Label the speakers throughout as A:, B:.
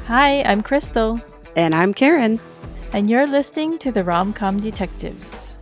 A: Hi, I'm Crystal,
B: And I'm Karin.
A: and you're listening to the Rom-Com Detectives.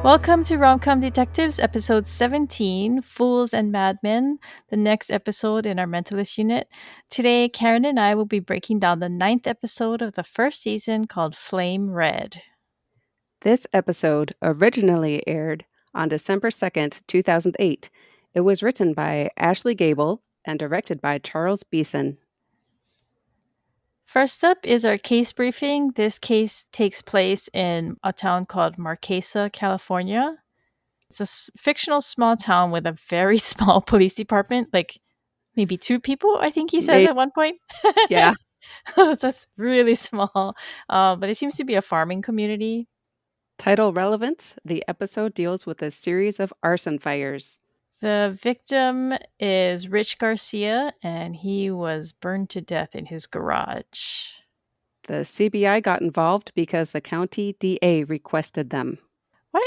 A: Welcome to Rom-Com Detectives, episode 17, Fools and Madmen, the next episode in our Mentalist unit. Today, Karin and I will be breaking down the 9th episode of the first season called Flame Red.
B: This episode originally aired on December 2nd, 2008. It was written by Ashley Gable and directed by Charles Beeson.
A: First up is our case briefing. This case takes place in a town called Marquesa, California. It's a fictional small town with a very small police department, like maybe 2 people, I think he says
B: Maybe,
A: at one point.
B: yeah.
A: So it's really small, but it seems to be a farming community.
B: Title relevance: the episode deals with a series of arson fires.
A: The victim is Rich Garcia, and he was burned to death in his garage.
B: The CBI got involved because the county DA requested them.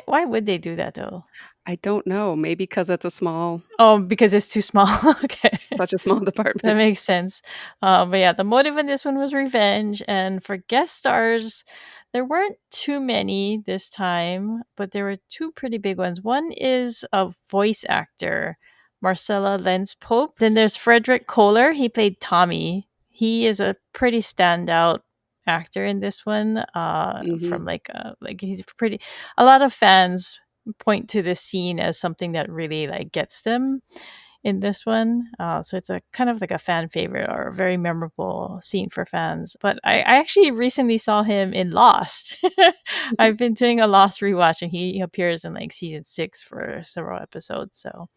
A: Why would they do that though?
B: I don't know. Maybe because it's
A: Oh, because it's too small. Okay.
B: such a small
A: That
B: department.
A: makes sense. But yeah, the motive in this one was revenge. And for guest stars, there weren't too many this time, but there were 2 pretty big ones. One is a voice actor, Marcella Lenz Pope. Then there's Frederick Kohler. He played Tommy. He is a pretty standout actor in this one.
B: hmm
A: From like he's pretty. A lot of fans point to this scene as something that really like gets them in this one. So it's a kind of like a fan favorite or a very memorable scene for fans. But I actually recently saw him in Lost. I've been doing a Lost rewatch, and he appears in like season 6 for several episodes. So,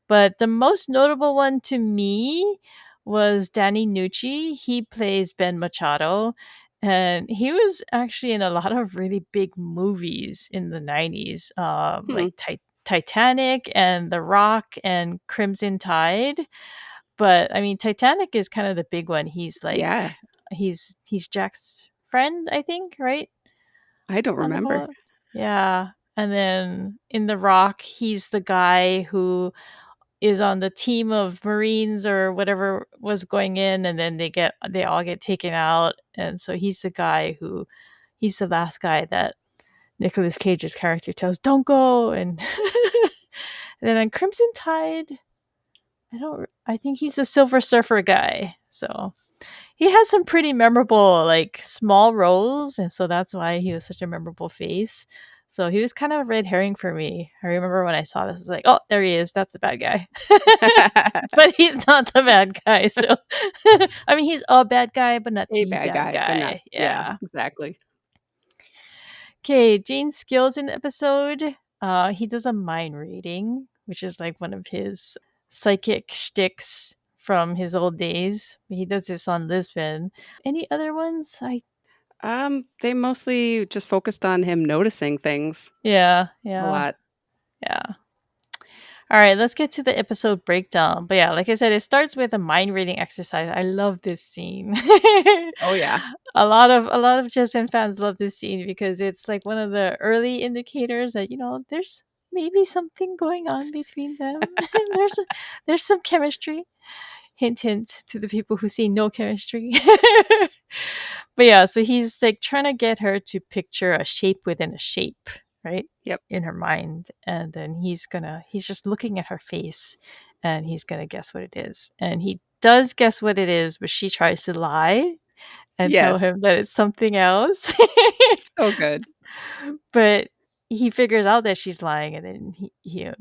A: but the most notable one to me was Danny Nucci. He plays Ben Machado. And he was actually in a lot of really big movies in the 90s,
B: Hmm.
A: like Titanic and The Rock and Crimson Tide. But I mean, Titanic is kind of the big one. He's like,
B: Yeah,
A: he's Jack's friend, I think, right?
B: I don't
A: On the
B: remember.
A: boat. Yeah. And then in The Rock, he's the guy who is on the team of Marines or whatever was going in, and then they all get taken out. And so he's the last guy that Nicolas Cage's character tells, "Don't go." And, and then on Crimson Tide, I think he's a Silver Surfer guy. So he has some pretty memorable like small roles, and so that's why he was such a memorable face. So he was kind of a red herring for me. I remember when I saw this, I was like, "Oh, there he is. That's the bad guy." But he's not the bad guy. So I mean, he's a bad guy, but not
B: A
A: the
B: bad
A: bad
B: guy, but not.
A: guy.
B: Yeah,
A: Yeah.
B: exactly.
A: Okay, Gene's skills in the episode. He does a mind reading, which is like one of his psychic shticks from his old days. He does this on Lisbon. Any other ones?
B: They mostly just focused on him noticing things
A: Yeah,
B: a
A: yeah,
B: lot.
A: yeah. All right, let's get to the episode breakdown. But yeah, like I said, it starts with a mind reading exercise. I love this scene.
B: Oh yeah.
A: A lot of Jasmine fans love this scene because it's like one of the early indicators that there's maybe something going on between them. There's some chemistry. Hint, hint to the people who see no chemistry. But yeah, so he's like trying to get her to picture a shape within a shape, right?
B: Yep.
A: In her mind. And then he's just looking at her face, and he's gonna guess what it is. And he does guess what it is, but she tries to lie and tell
B: Yes.
A: him that it's something else.
B: So good.
A: But he figures out that she's lying, and then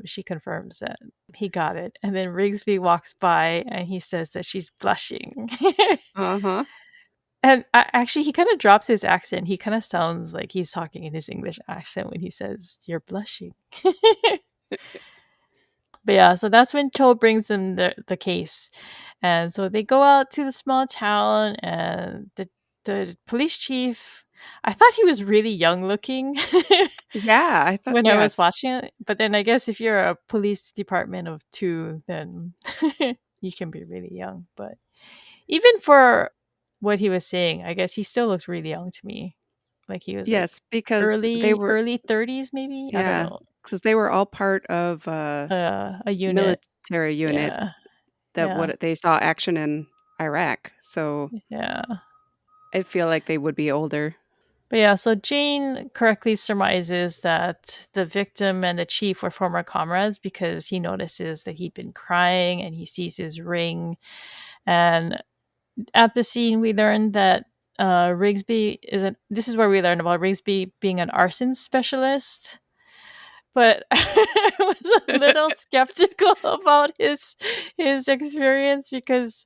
A: she confirms that he got it. And then Rigsby walks by, and he says that she's blushing.
B: Uh-huh.
A: And actually, he kind of drops his accent. He kind of sounds like he's talking in his English accent when he says, "You're blushing." But yeah, so that's when Cho brings them the case. And so they go out to the small town, and the police chief, I thought he was really young looking.
B: Yeah, I thought
A: when I was
B: yes.
A: watching it. But then I guess if you're a police department of 2, then you can be really young. But even for what he was saying, I guess he still looks really young to me. Like he was like
B: Yes, because they
A: early
B: were
A: early 30s maybe? I don't
B: yeah,
A: know.
B: because they were all part of a
A: A unit.
B: military unit
A: Yeah.
B: that
A: Yeah.
B: what they saw action in Iraq, so
A: Yeah.
B: I feel like they would be older.
A: But yeah, so Jane correctly surmises that the victim and the chief were former comrades because he notices that he'd been crying and he sees his ring. And at the scene, we learned that Rigsby isn't. This is where we learn about Rigsby being an arson specialist. But I was a little skeptical about his experience because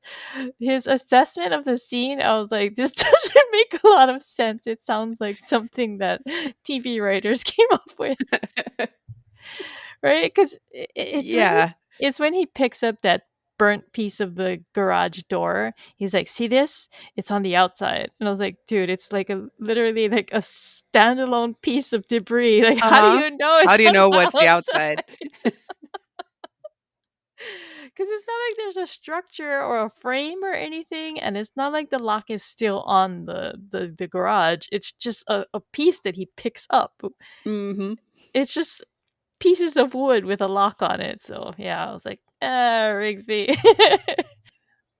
A: his assessment of the scene, I was like, this doesn't make a lot of sense. It sounds like something that TV writers came up with, right? Because
B: Yeah.
A: it's when he picks up that burnt piece of the garage door. He's like, "See this? It's on the outside." And I was like, "Dude, it's like a literally like a standalone piece of debris. Like, how do
B: Uh-huh.
A: you know
B: How
A: it's
B: do you
A: on
B: know
A: the
B: what's the outside?
A: outside?" Because it's not like there's a structure or a frame or anything, and it's not like the lock is still on the garage. It's just a piece that he picks up.
B: Mhm.
A: It's just pieces of wood with a lock on it. So yeah, I was like, Rigsby.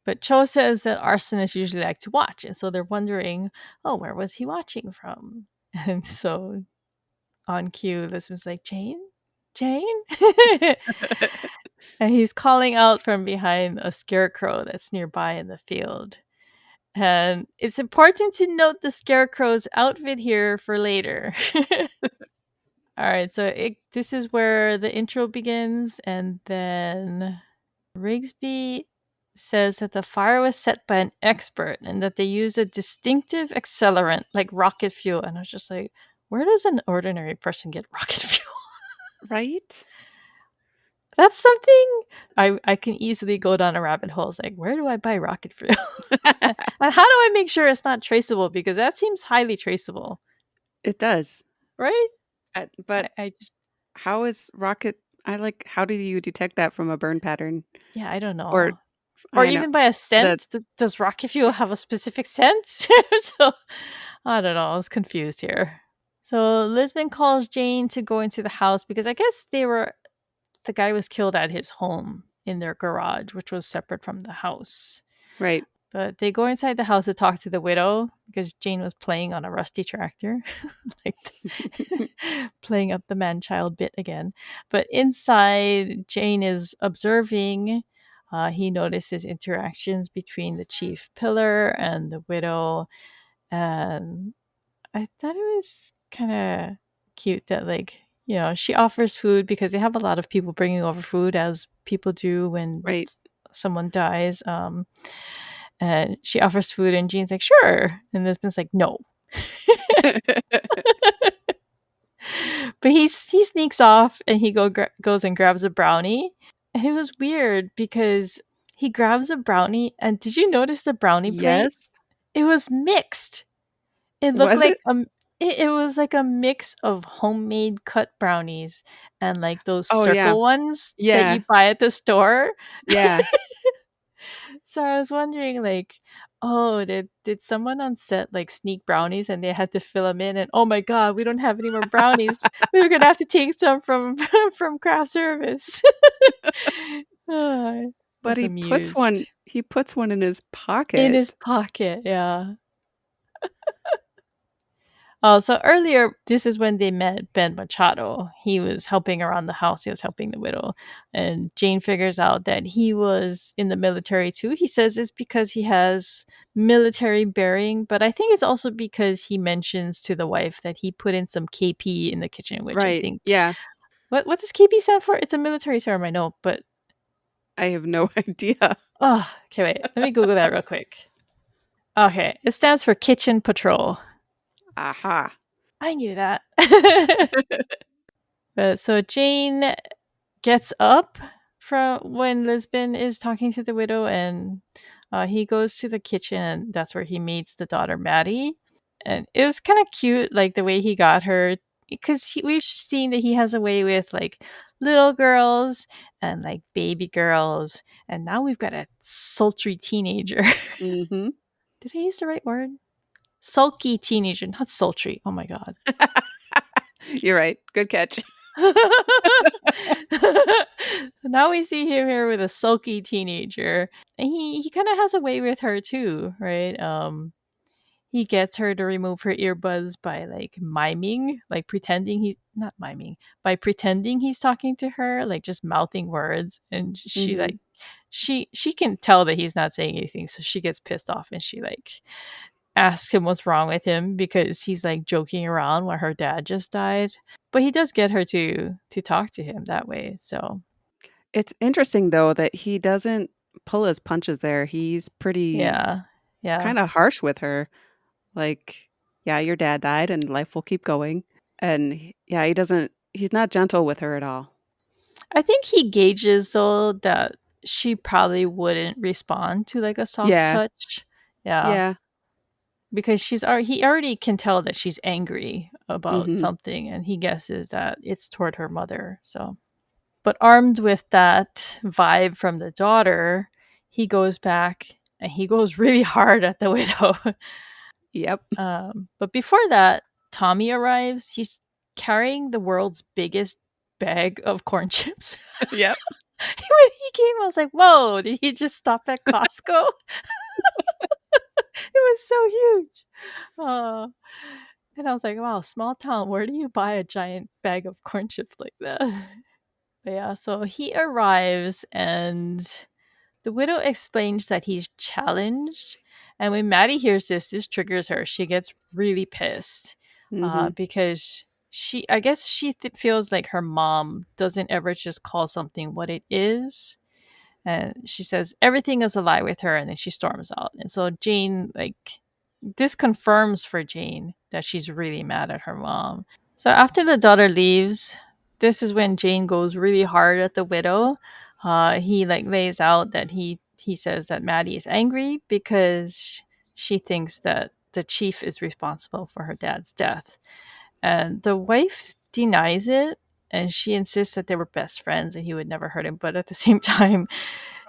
A: But Cho says that arsonists usually like to watch, and so they're wondering, oh, where was he watching from? And so on cue, this was like, Jane? Jane? And he's calling out from behind a scarecrow that's nearby in the field. And it's important to note the scarecrow's outfit here for later. All right, so this is where the intro begins, and then Rigsby says that the fire was set by an expert and that they use a distinctive accelerant like rocket fuel. And I was just like, where does an ordinary person get rocket fuel?
B: Right?
A: That's something I can easily go down a rabbit hole. It's like, where do I buy rocket fuel? And how do I make sure it's not traceable? Because that seems highly traceable,
B: It does.
A: right?
B: But
A: I just,
B: how is rocket how do you detect that from a burn pattern?
A: yeah, I don't
B: Or
A: know. Or
B: I know
A: even by a
B: the
A: scent. Does rocket fuel have a specific scent? So I don't know. I was confused here. So Lisbon calls Jane to go into the house because I guess the guy was killed at his home in their garage, which was separate from the house.
B: right.
A: But they go inside the house to talk to the widow because Jane was playing on a rusty tractor, like playing up the man child bit again. But inside, Jane is observing. He notices interactions between the chief pillar and the widow. And I thought it was kind of cute that, like, she offers food because they have a lot of people bringing over food, as people do when
B: Right.
A: someone dies. And she offers food, and Jean's like, "Sure," and the husband's like, "No." But he sneaks off, and he goes and grabs a brownie. And it was weird because he grabs a brownie, and did you notice the brownie plate?
B: Yes.
A: It was mixed. It looked
B: Was
A: like
B: it?
A: it was like a mix of homemade cut brownies and like those
B: Oh, yeah.
A: circle ones that
B: Yeah.
A: you buy at the store.
B: Yeah.
A: So I was wondering, like, oh, did someone on set like sneak brownies and they had to fill them in? And oh my god, we don't have any more brownies. We were gonna have to take some from from craft service. Oh, I
B: But
A: was amused.
B: he puts one in his
A: In his
B: pocket.
A: pocket, yeah. Oh, so earlier, this is when they met Ben Machado. He was helping around the house. He was helping the widow. And Jane figures out that he was in the military too. He says it's because he has military bearing, but I think it's also because he mentions to the wife that he put in some KP in the kitchen, which I
B: Right.
A: think,
B: Yeah.
A: what does KP stand for? It's a military term, I know, but
B: I have no idea.
A: oh, okay, wait. Let me Google that real quick. Okay, it stands for kitchen patrol.
B: Aha.
A: I knew that. But so Jane gets up from when Lisbon is talking to the widow, and he goes to the kitchen, and that's where he meets the daughter Maddie. And it was kind of cute, like the way he got her. because we've seen that he has a way with like little girls and like baby girls, and now we've got a sultry teenager.
B: Mhm.
A: Did I use the right word? Sulky teenager, not sultry. Oh my god.
B: You're right. Good catch.
A: Now we see him here with a sulky teenager. And he kind of has a way with her too, right? He gets her to remove her earbuds by like miming, like pretending he's not miming, by pretending he's talking to her, like just mouthing words. And she
B: Mhm.
A: like she can tell that he's not saying anything, so she gets pissed off and she like asks him what's wrong with him because he's like joking around while her dad just died. But he does get her to talk to him that way. So
B: It's interesting though that he doesn't pull his punches there. He's pretty
A: yeah. Yeah.
B: kinda harsh with her. Like, "Yeah, your dad died and life will keep going." And yeah, he's not gentle with her at all.
A: I think he gauges though that she probably wouldn't respond to like a soft
B: Yeah.
A: touch. Yeah.
B: Yeah.
A: Because he already can tell that she's angry about
B: Mhm.
A: something and he guesses that it's toward her mother. So but armed with that vibe from the daughter, he goes back and he goes really hard at the widow.
B: Yep.
A: But before that, Tommy arrives. He's carrying the world's biggest bag of corn chips.
B: Yep.
A: When he came, I was like, "Whoa! Did he just stop at Costco?" It was so huge. Uh, and I was like, "Wow, small town. Where do you buy a giant bag of corn chips like that?" But yeah, so he arrives and the widow explains that he's challenged. And when Maddie hears this, this triggers her. She gets really pissed
B: Mhm.
A: because I guess feels like her mom doesn't ever just call something what it is. And she says everything is a lie with her, and then she storms out. And so Jane, like, this confirms for Jane that she's really mad at her mom. So after the daughter leaves, this is when Jane goes really hard at the widow. He like lays out that he says that Maddie is angry because she thinks that the chief is responsible for her dad's death, and the wife denies it. And she insists that they were best friends and he would never hurt him. But at the same time,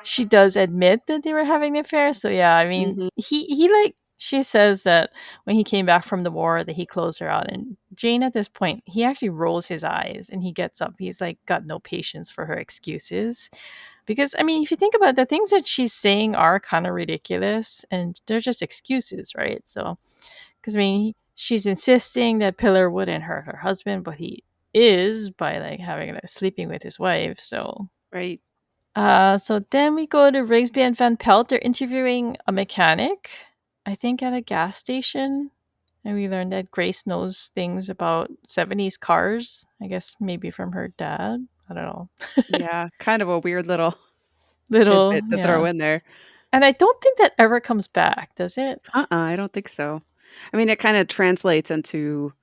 A: she does admit that they were having an affair. So yeah, I mean,
B: Mhm.
A: he like she says that when he came back from the war that he closed her out, and Jane at this point he actually rolls his eyes and he gets up. He's like got no patience for her excuses because I mean, if you think about it, the things that she's saying are kind of ridiculous and they're just excuses, right? So because I mean, she's insisting that Pillar wouldn't hurt her husband, but he is by like having like sleeping with his wife.
B: Right.
A: So then we go to Rigsby and Van Pelt. They're interviewing a mechanic, I think at a gas station. And we learned that Grace knows things about 70s cars. I guess maybe from her dad. I don't know.
B: Yeah, kind of a weird little
A: Little,
B: tidbit to throw
A: yeah.
B: in there.
A: And I don't think that ever comes back, does it?
B: I don't think so. I mean, it kinda translates into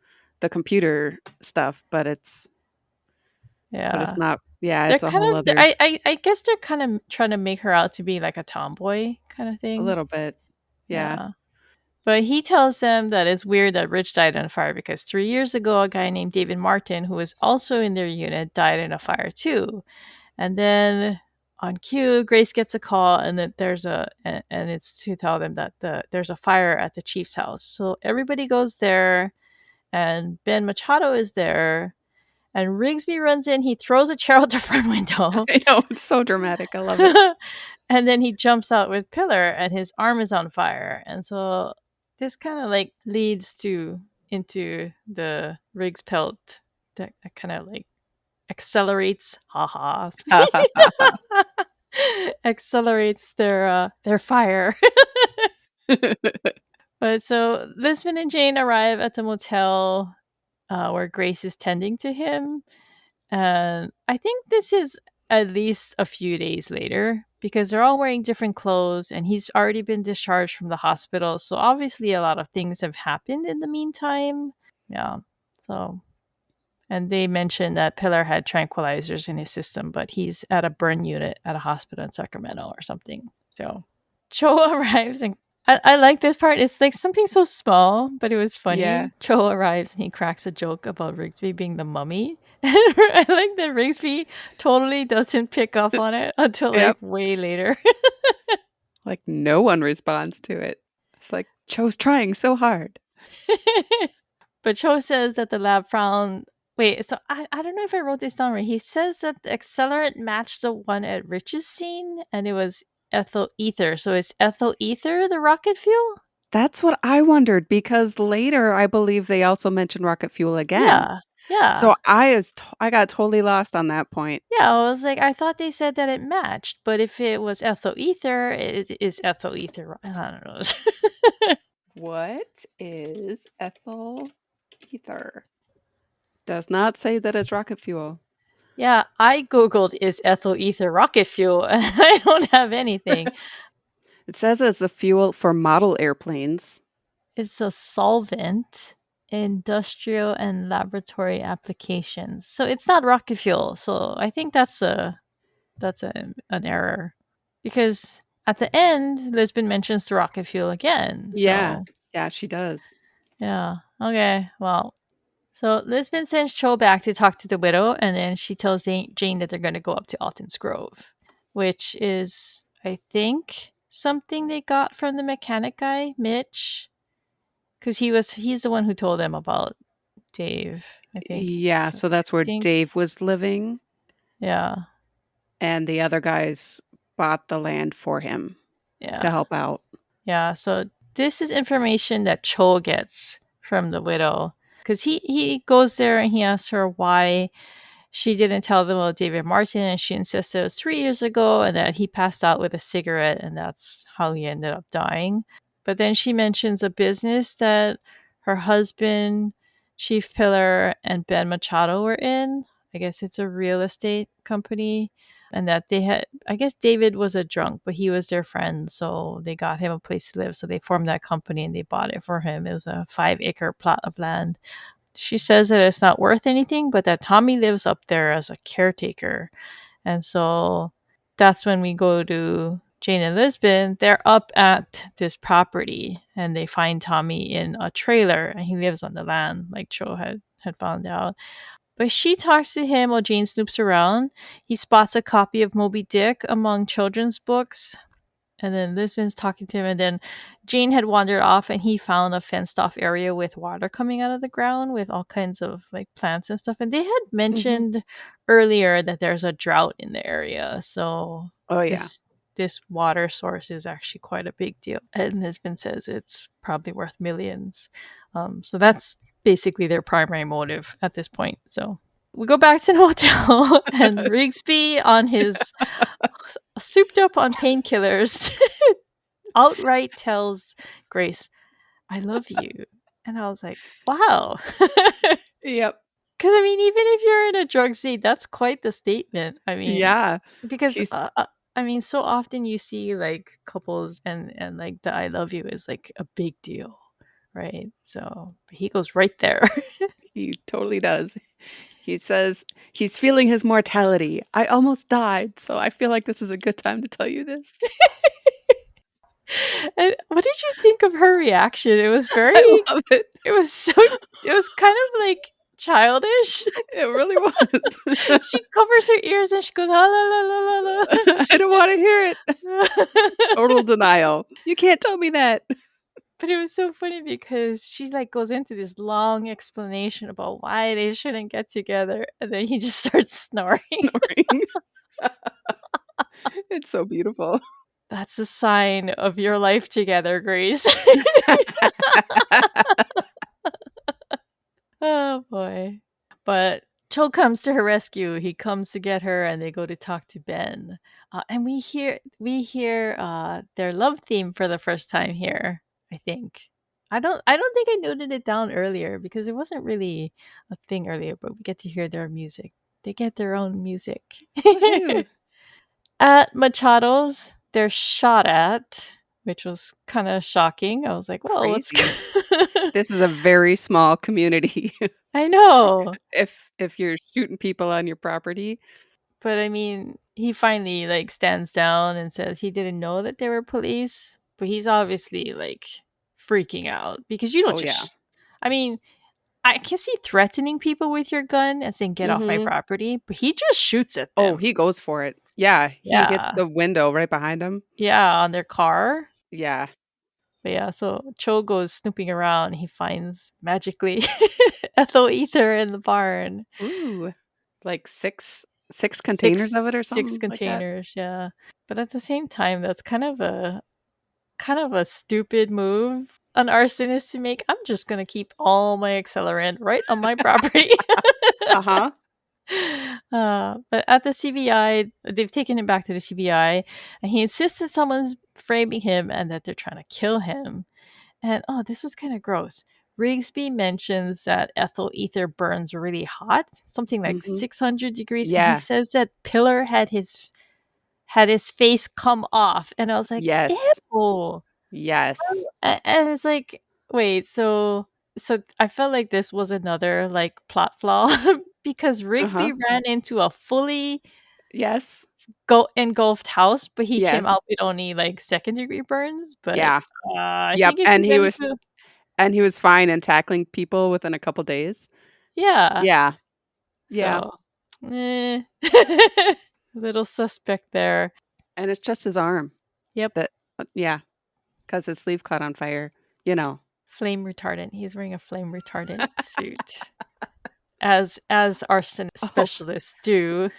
B: the computer stuff, but it's
A: Yeah.
B: not yeah,
A: They're
B: it's a
A: kind
B: whole
A: of,
B: other
A: I guess they're kind of trying to make her out to be like a tomboy kind of
B: a
A: thing.
B: little bit. Yeah.
A: Yeah. But he tells them that it's weird that Rich died in a fire because 3 years ago, a guy named David Martin, who was also in their unit, died in a fire too. And then on cue, Grace gets a call, and that and it's to tell them that there's a fire at the chief's house. So everybody goes there, and Ben Machado is there, and Rigsby runs in. He throws a chair out the front window,
B: I know, it's so dramatic, I love it.
A: and then he jumps out with Pillar and his arm is on fire. And so this kind of like leads to into the Riggs pelt that kind of like accelerates haha
B: Ha, ha, ha, ha.
A: accelerates their fire. But so Lisbon and Jane arrive at the motel where Grace is tending to him. And I think this is at least a few days later because they're all wearing different clothes and he's already been discharged from the hospital. So obviously, a lot of things have happened in the meantime. Yeah. So, and they mentioned that Pillar had tranquilizers in his system, but he's at a burn unit at a hospital in Sacramento or something. So, Joe arrives and I like this part. It's like something so small, but it was
B: Yeah.
A: funny. Cho arrives and he cracks a joke about Rigsby being the mummy. And I like that Rigsby totally doesn't pick up on it until like
B: Yep.
A: way later.
B: Like no one responds to it. It's like Cho's trying so hard.
A: But Cho says that the lab found. Wait, so I don't know if I wrote this down right. He says that the accelerant matched the one at Rich's scene, and it was ethyl ether. So is ethyl ether the rocket fuel?
B: That's what I wondered because later I believe they also mentioned rocket fuel again.
A: Yeah, yeah.
B: So I got totally lost on that point.
A: Yeah, I was like, I thought they said that it matched, but if it was ethyl ether, it is ethyl ether. I don't know.
B: What is ethyl ether? Does not say that it's rocket fuel.
A: Yeah, I googled is ethyl ether rocket fuel, and I don't have anything.
B: It says it's a fuel for model airplanes.
A: It's a solvent, industrial and laboratory applications. So it's not rocket fuel. So I think an error because at the end, Lisbon mentions the rocket fuel again.
B: Yeah.
A: So
B: Yeah, she does.
A: yeah, okay, well. So Lisbon sends Cho back to talk to the widow, and then she tells Jane that they're going to go up to Alton's Grove, which is, I think, something they got from the mechanic guy, Mitch, because he's the one who told them about Dave, I think.
B: Yeah,
A: So
B: so
A: I
B: that's where
A: think,
B: Dave was living,
A: yeah,
B: and the other guys bought the land for him to
A: yeah,
B: help out.
A: yeah. So this is information that Cho gets from the widow because he goes there and he asks her why she didn't tell them about David Martin, and she insisted it was 3 years ago and that he passed out with a cigarette, and that's how he ended up dying. But then she mentions a business that her husband, Chief Pillar, and Ben Machado were in. I guess it's a real estate company. And that they had, I guess David was a drunk, but he was their friend. So they got him a place to live. So they formed that company and they bought it for him. It was a 5-acre plot of land. She says that it's not worth anything, but that Tommy lives up there as a caretaker. And so that's when we go to Jane and Lisbon. They're up at this property and they find Tommy in a trailer and he lives on the land, like Cho had found out. But she talks to him while Jane snoops around. He spots a copy of Moby Dick among children's books, and then Lisbon's talking to him, and then Jane had wandered off, and he found a fenced off area with water coming out of the ground with all kinds of like plants and stuff. And they had
B: Mhm.
A: mentioned earlier that there's a drought in the area, so
B: Oh, yeah.
A: this water source is actually quite a big deal. And Lisbon says it's probably worth millions. So that's basically their primary motive at this point. So we go back to the hotel, and Rigsby, on his souped up on painkillers, outright tells Grace, I love you. And I was like, wow. Because,
B: Yep.
A: I mean, even if you're in a drug state, that's quite the statement. I mean,
B: Yeah.
A: because,
B: He's
A: I mean, so often you see like couples and like the I love you is like a big deal, right? So he goes right there.
B: he totally does. He says he's feeling his mortality. I almost died, so I feel like this is a good time to tell you this.
A: And what did you think of her reaction?
B: I love it.
A: It was so, it was kind of like childish.
B: It really was.
A: She covers her ears and she goes, "Ah, la, la, la, la, la."
B: I
A: She
B: don't wanna hear it.
A: says,
B: Total denial. You can't tell me that.
A: but it was so funny because she like goes into this long explanation about why they shouldn't get together, and then he just starts snoring.
B: Snoring. It's so beautiful.
A: That's a sign of your life together, Grace. Oh boy. But Cho comes to her rescue. He comes to get her, and they go to talk to Ben. And we hear their love theme for the first time here. I think. I don't think I noted it down earlier because it wasn't really a thing earlier. But we get to hear their music. They get their own music.
B: Woohoo.
A: At Machado's, they're shot at, which was kind of shocking. I was like, well, what's.
B: Crazy. This is a very small community.
A: I know.
B: If you're shooting people on your property.
A: But I mean, he finally like stands down and says he didn't know that they were police, but he's obviously like freaking out because you don't
B: Oh, yeah.
A: just. I mean, I can see threatening people with your gun and saying, "Get off my
B: Mhm.
A: property," but he just shoots at
B: Oh,
A: them.
B: he goes for it. Yeah, he hits
A: Yeah.
B: the window right behind him.
A: Yeah, on their car.
B: Yeah.
A: But yeah, so Cho goes snooping around. He finds magically ethyl ether in the barn.
B: Ooh. Like 6 containers
A: Six
B: of it or
A: six
B: something like that?
A: containers, yeah. But at the same time, that's kind of a stupid move an arsonist to make. I'm just gonna keep all my accelerant right on my property.
B: Uh-huh.
A: But at the CBI, they've taken him back to the CBI, and he insists that someone's framing him and that they're trying to kill him. And oh, this was kind of gross. Rigsby mentions that ethyl ether burns really hot, something like
B: Mhm.
A: 600 degrees, and he
B: Yeah.
A: says that Pillar had his face come off, and I was like,
B: Yes.
A: ew.
B: Yes.
A: And it's like, wait, so I felt like this was another like plot flaw because
B: Uh-huh.
A: Rigsby ran into a fully
B: Yes.
A: engulfed house, but he came
B: Yes.
A: out with only like second degree burns. But
B: Yeah.
A: I
B: Yep,
A: think if you get into
B: and he was fine and tackling people within a couple days.
A: yeah,
B: Yeah. Yeah.
A: so eh. Little suspect there.
B: And it's just his arm
A: Yep,
B: that yeah, 'cause his sleeve caught on fire, you know.
A: flame retardant. He's wearing a flame retardant suit, as arson
B: Oh,
A: specialists do.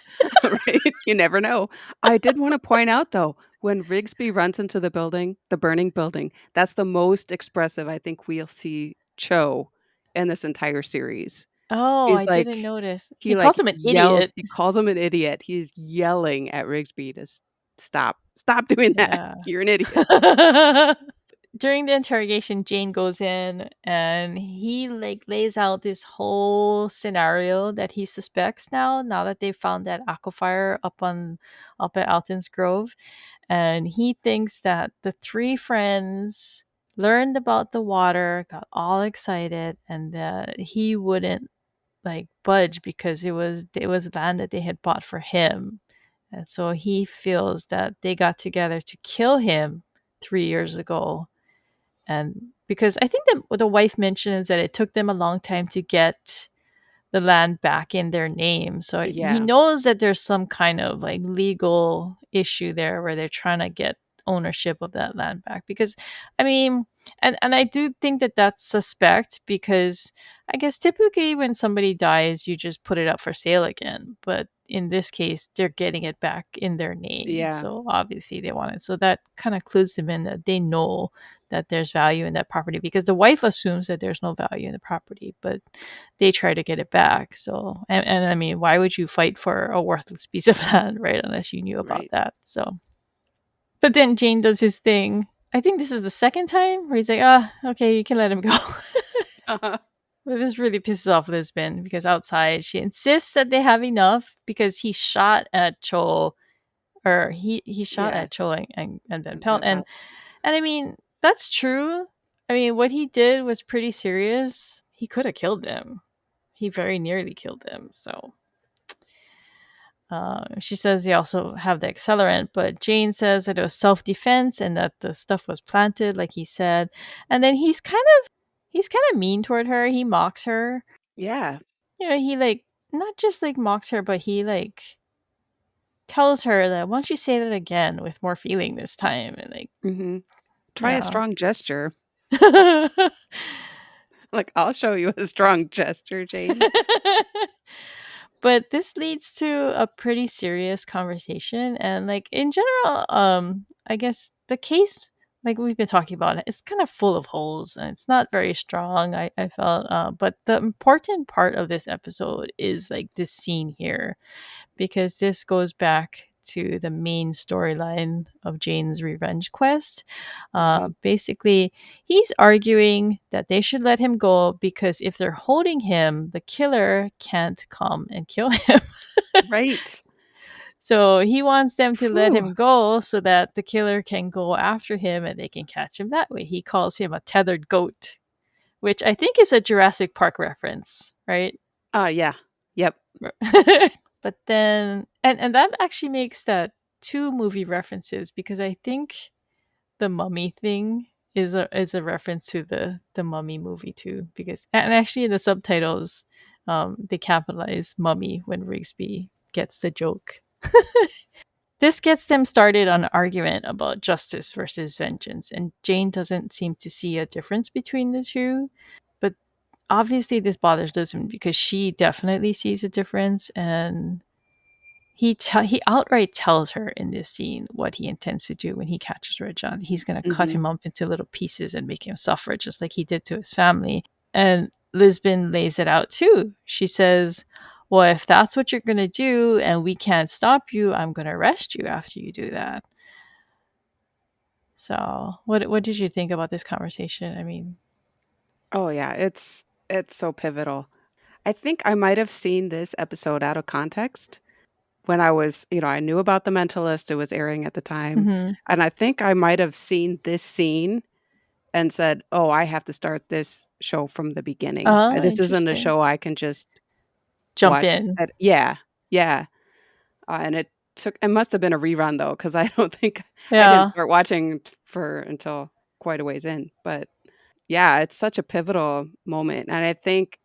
B: right? You never know. I did wanna point out, though, when Rigsby runs into the burning building, that's the most expressive I think we'll see Cho in this entire series.
A: Oh, I
B: He's
A: didn't
B: like
A: notice.
B: he,
A: He calls
B: like,
A: him an
B: yells
A: idiot.
B: he calls him an idiot. He's yelling at Rigsby to stop. "Stop doing that.
A: Yeah.
B: You're an idiot."
A: During the interrogation, Jane goes in and he like lays out this whole scenario that he suspects now that they found that aquifer up at Alton's Grove. And he thinks that the three friends learned about the water, got all excited, and that he wouldn't like budge because it was land that they had bought for him. And so he feels that they got together to kill him 3 years ago. And because I think that what the wife mentions that it took them a long time to get the land back in their name. So he
B: Yeah.
A: knows that there's some kind of like legal issue there where they're trying to get ownership of that land back. Because I mean, and I do think that that's suspect because I guess typically when somebody dies, you just put it up for sale again. But in this case, they're getting it back in their name.
B: Yeah.
A: So obviously they want it. So that kind of clues them in that they know that there's value in that property because the wife assumes that there's no value in the property, but they try to get it back. So, and I mean, why would you fight for a worthless piece of land, right? Unless you knew about
B: Right.
A: that. So, but then Jane does his thing. I think this is the second time where he's like, ah, okay, you can let him go.
B: Uh-huh.
A: But this really pisses off Lisbon because outside she insists that they have enough because he shot at Cho, or he shot
B: Yeah.
A: at Cho and Van
B: And
A: Pelt.
B: Van
A: And
B: Pelt.
A: I mean, that's true. I mean, what he did was pretty serious. He could have killed them. He very nearly killed them. So she says they also have the accelerant, but Jane says that it was self-defense and that the stuff was planted, like he said. And then he's kind of mean toward her. He mocks her.
B: Yeah.
A: He like not just like mocks her, but he like tells her that why don't you say that again with more feeling this time, and like
B: Mhm. Try a
A: yeah.
B: strong gesture. Like, "I'll show you a strong gesture, Jane."
A: But this leads to a pretty serious conversation, and like in general, I guess the case, like we've been talking about, it's kind of full of holes and it's not very strong. I felt, but the important part of this episode is like this scene here because this goes back to the main storyline of Jane's revenge quest.
B: Mhm.
A: Basically, he's arguing that they should let him go because if they're holding him, the killer can't come and kill him.
B: Right.
A: So he wants them to let
B: Phew.
A: him go so that the killer can go after him and they can catch him that way. He calls him a tethered goat, which I think is a Jurassic Park reference, right?
B: Yeah. Yep.
A: But then and that actually makes that two movie references because I think the mummy thing is a reference to the mummy movie too, because and actually in the subtitles, they capitalize mummy when Rigsby gets the joke. This gets them started on an argument about justice versus vengeance, and Jane doesn't seem to see a difference between the two. But obviously, this bothers Lisbon because she definitely sees a difference, and he outright tells her in this scene what he intends to do when he catches Rajan. He's going to cut
B: Mhm.
A: him up into little pieces and make him suffer, just like he did to his family. And Lisbon lays it out too. She says, "Well, if that's what you're going to do and we can't stop you, I'm going to arrest you after you do that." So, what did you think about this conversation? I mean,
B: Oh, yeah, it's so pivotal. I think I might have seen this episode out of context when I was I knew about The Mentalist, it was airing at the time,
A: mhm.
B: and I think I might have seen this scene and said, "Oh, I have to start this show from the beginning.
A: Oh,
B: This isn't a
A: interesting.
B: show I can just
A: Jump
B: watch
A: in.
B: at." Yeah, yeah, and it must have been a rerun though, because I don't think I didn't
A: Yeah.
B: start watching for until quite a ways in, but yeah, it's such a pivotal moment, and I think,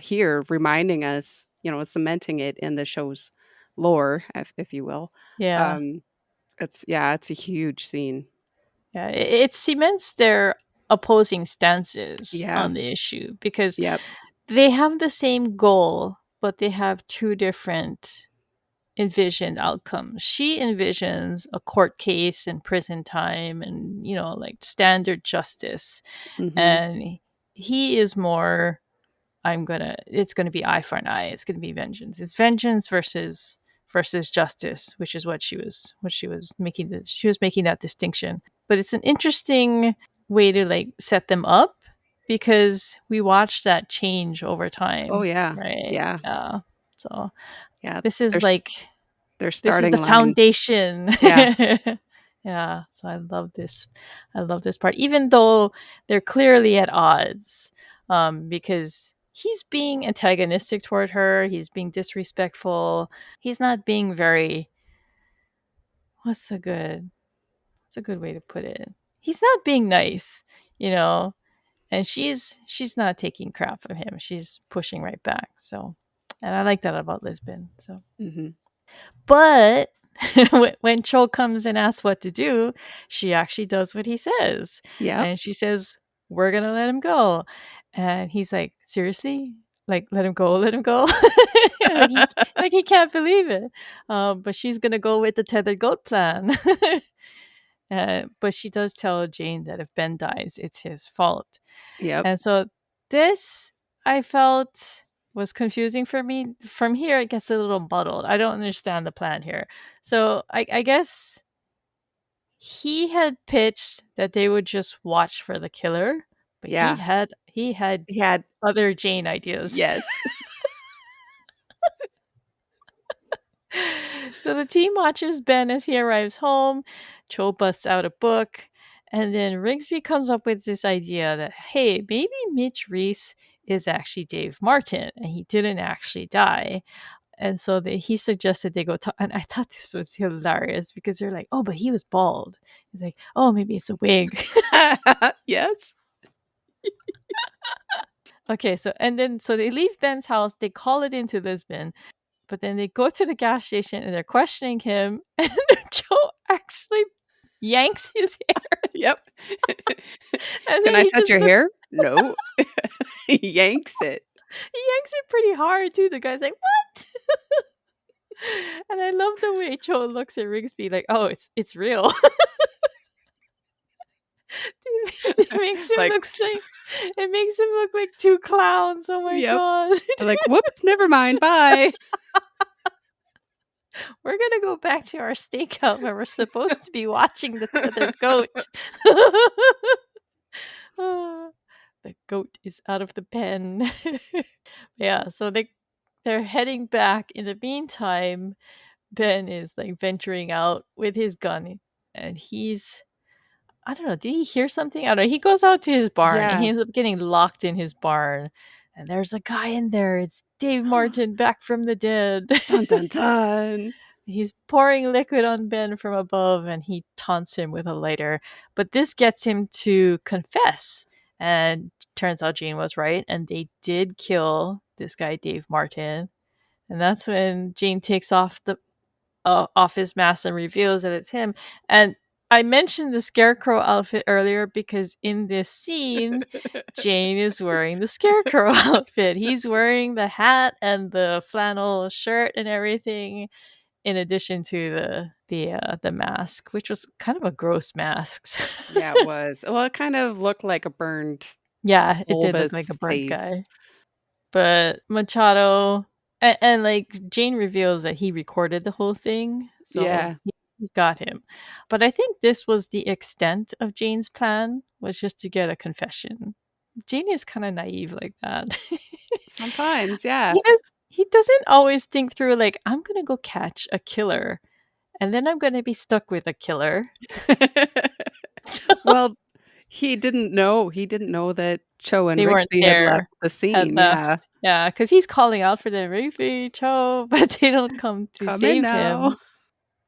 B: here reminding us, cementing it in the show's lore, if you will.
A: Yeah.
B: Um, it's a huge scene.
A: Yeah, it cements their opposing stances
B: Yeah.
A: on the issue because
B: Yep.
A: they have the same goal, but they have two different envisioned outcomes. She envisions a court case and prison time and, like standard justice.
B: Mhm.
A: And he is more, it's gonna be eye for an eye. It's gonna be vengeance. It's vengeance versus justice, which is what she was making she was making that distinction. But it's an interesting way to like set them up because we watch that change over
B: Oh,
A: time,
B: yeah.
A: right?
B: Yeah.
A: Yeah. So
B: Yeah.
A: this is
B: There's
A: like
B: their
A: this is
B: starting
A: the
B: line.
A: foundation.
B: Yeah.
A: Yeah, so I love this. I love this part, even though they're clearly at odds, because he's being antagonistic toward her. He's being disrespectful. He's not being very. What's a good way to put it? He's not being nice, you know. And she's not taking crap from him. She's pushing right back. So, and I like that about Lisbon. So.
B: Mhm.
A: But when Cho comes and asks what to do, she actually does what he says.
B: Yep.
A: And she says, "We're going to let him go." And he's like, "Seriously? Like, let him go, let him go?" like he can't believe it. But she's going to go with the tethered goat plan. But she does tell Jane that if Ben dies, it's his fault.
B: Yep.
A: And so this I felt was confusing for me. From here, it gets a little muddled. I don't understand the plan here. So I guess he had pitched that they would just watch for the killer, but he
B: Yeah.
A: had he had
B: He had
A: other Jane ideas.
B: yes.
A: So the team watches Ben as he arrives home. Cho busts out a book, and then Rigsby comes up with this idea that, hey, maybe Mitch Reese is actually Dave Martin and he didn't actually die. And so he suggested they go talk. And I thought this was hilarious because they're like, oh, but he was bald. He's like, oh, maybe it's a wig.
B: Yes.
A: Okay, so they leave Ben's house, they call it into Lisbon, but then they go to the gas station and they're questioning him, and Joe actually yanks his hair,
B: Yep.
A: and
B: "Can
A: then
B: I
A: he
B: touch
A: just
B: your
A: looks
B: hair?" "No." He yanks it.
A: he yanks it pretty hard too. The guy's like, "What?" And I love the way Joe looks at Rigsby like, "Oh, it's real." it makes him
B: Like
A: look like it makes him look like two clowns. Oh my
B: yep.
A: god.
B: Like, "Whoops, never mind, bye."
A: We're gonna go back to our stakeout where we're supposed to be watching the tethered goat. Ah, the goat is out of the pen. Yeah, so they're heading back. In the meantime, Ben is like venturing out with his gun, and he's I don't know, did he hear something? I don't know. He goes out to his barn and he
B: Yeah.
A: ends up getting locked in his barn. And there's a guy in there. It's Dave Martin back from the dead.
B: Dun, dun, dun.
A: He's pouring liquid on Ben from above and he taunts him with a lighter. But this gets him to confess. And turns out Jane was right. And they did kill this guy, Dave Martin. And that's when Jane takes off his mask and reveals that it's him. And I mentioned the scarecrow outfit earlier because in this scene, Jane is wearing the scarecrow outfit. He's wearing the hat and the flannel shirt and everything in addition to the mask, which was kind of a gross mask.
B: Yeah, it was. Well, it kind of looked like a burned
A: Yeah, it did look like
B: bulbous
A: a burnt
B: face.
A: guy. But Machado and like Jane reveals that he recorded the whole thing, so
B: Yeah,
A: he's got him. But I think this was the extent of Jane's plan was just to get a confession. Jane is kind of naive like that.
B: sometimes, yeah.
A: he does he doesn't always think through like I'm gonna go catch a killer and then I'm gonna be stuck with a killer. So
B: Well, he didn't know that Cho and
A: they weren't
B: Rigsby had left
A: there,
B: the
A: had
B: scene, yeah.
A: left. Yeah, because he's calling out for them, Rigby, Cho, but they don't come to
B: "Come in
A: save
B: now."
A: him.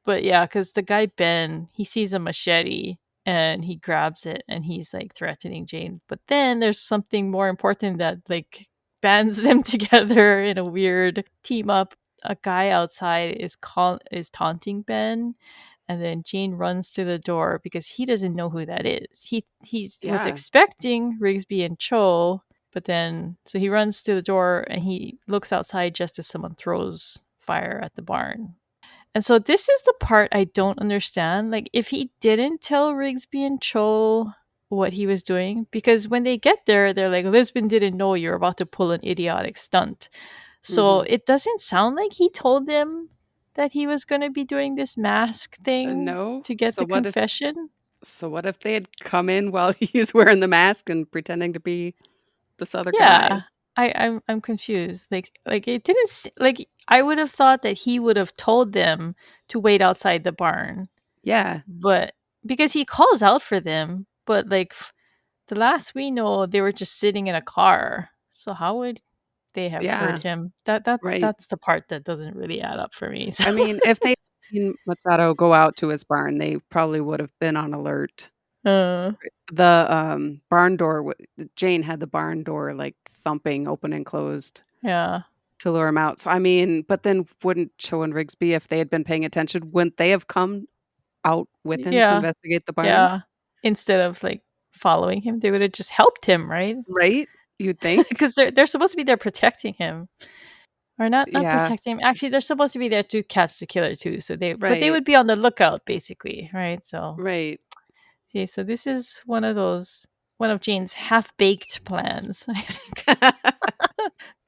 A: But yeah, because the guy Ben, he sees a machete and he grabs it and he's like threatening Jane. But then there's something more important that like bands them together in a weird team up. A guy outside is taunting Ben, and then Jane runs to the door because he doesn't know who that is. He was
B: Yeah,
A: expecting Rigsby and Cho, but then so he runs to the door and he looks outside just as someone throws fire at the barn. And so this is the part I don't understand. Like if he didn't tell Rigsby and Cho what he was doing, because when they get there, they're like, Lisbon didn't know you're about to pull an idiotic stunt. So
B: mhm.
A: it doesn't sound like he told them that he was going to be doing this mask thing
B: No?
A: to get
B: So
A: the
B: what if
A: confession.
B: so what if they had come in while he's wearing the mask and pretending to be this other guy?
A: Yeah. I'm confused. Like it didn't like I would have thought that he would have told them to wait outside the barn.
B: Yeah,
A: But because he calls out for them, but like the last we know, they were just sitting in a car. So how would they have heard
B: yeah,
A: him?
B: right.
A: That's the part that doesn't really add up for me.
B: I
A: So
B: mean, if they'd seen Machado go out to his barn, they probably would have been on alert.
A: uh
B: The barn door Jane had the barn door, like, thumping open and closed
A: yeah.
B: to lure him out. So, I mean, but then wouldn't Cho and Rigsby, if they had been paying attention, wouldn't they have come out with him to
A: Yeah.
B: investigate the barn?
A: Yeah. Instead of like following him, they would have just helped him, right?
B: Right? You'd think?
A: Because they're supposed to be there protecting him. Or not
B: Yeah,
A: protecting him. Actually, they're supposed to be there to catch the killer too. So they
B: right,
A: would be on the lookout basically, right? So
B: right.
A: see, so this is one of Jane's half-baked plans, I think.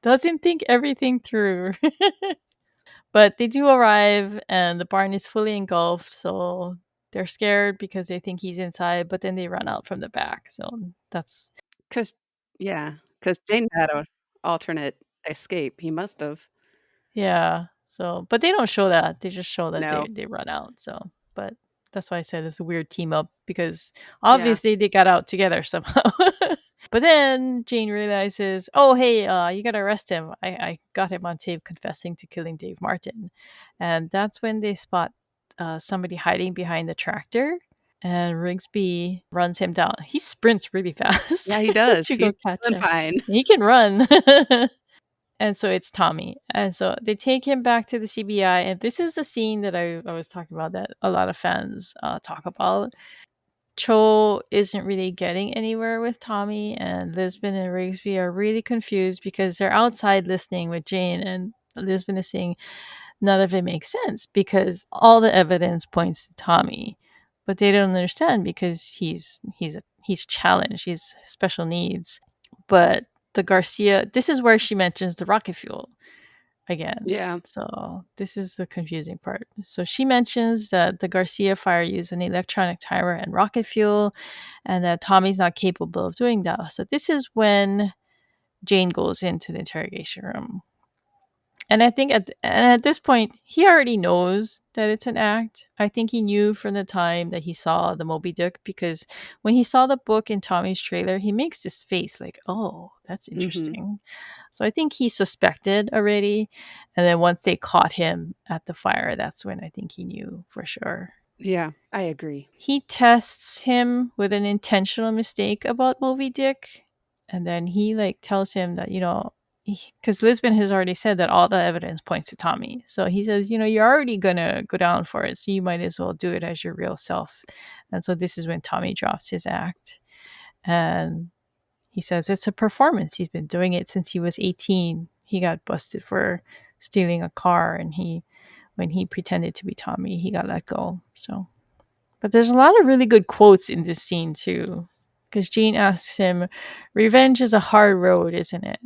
A: Doesn't think everything through. But they do arrive and the barn is fully engulfed, so they're scared because they think he's inside, but then they run out from the back. So that's
B: 'Cause yeah, 'cause Jane had a alternate escape. He must have.
A: yeah. So but they don't show that. They just show that
B: No.
A: they run out. So but that's why I said it's a weird team up because
B: Yeah.
A: obviously they got out together somehow. But then Jane realizes, "Oh, hey, you gotta arrest him. I got him on tape confessing to killing Dave Martin," and that's when they spot somebody hiding behind the tractor, and Rigsby runs him down. He sprints really fast
B: Yeah, he does.
A: to go
B: He's
A: catch
B: doing
A: him.
B: fine.
A: He can run, and so it's Tommy, and so they take him back to the CBI, and this is the scene that I was talking about that a lot of fans talk about. Cho isn't really getting anywhere with Tommy, and Lisbon and Rigsby are really confused because they're outside listening with Jane, and Lisbon is saying none of it makes sense because all the evidence points to Tommy, but they don't understand because he's challenged, he's special needs. But the Garcia, this is where she mentions the rocket fuel again.
B: Yeah.
A: So this is the confusing part. So she mentions that the Garcia fire used an electronic timer and rocket fuel, and that Tommy's not capable of doing that. So this is when Jane goes into the interrogation room. And I think at this point, he already knows that it's an act. I think he knew from the time that he saw the Moby Dick, because when he saw the book in Tommy's trailer, he makes this face like, "Oh, that's
B: Mhm.
A: interesting." So I think he suspected already, and then once they caught him at the fire, that's when I think he knew for sure.
B: Yeah, I agree.
A: He tests him with an intentional mistake about Moby Dick, and then he like tells him that, because Lisbon has already said that all the evidence points to Tommy. So he says, you're already gonna go down for it, so you might as well do it as your real self. And so this is when Tommy drops his act, and he says it's a performance. He's been doing it since he was 18. He got busted for stealing a car, and when he pretended to be Tommy, he got let go. So, but there's a lot of really good quotes in this scene too, because Jane asks him, "Revenge is a hard road, isn't it?"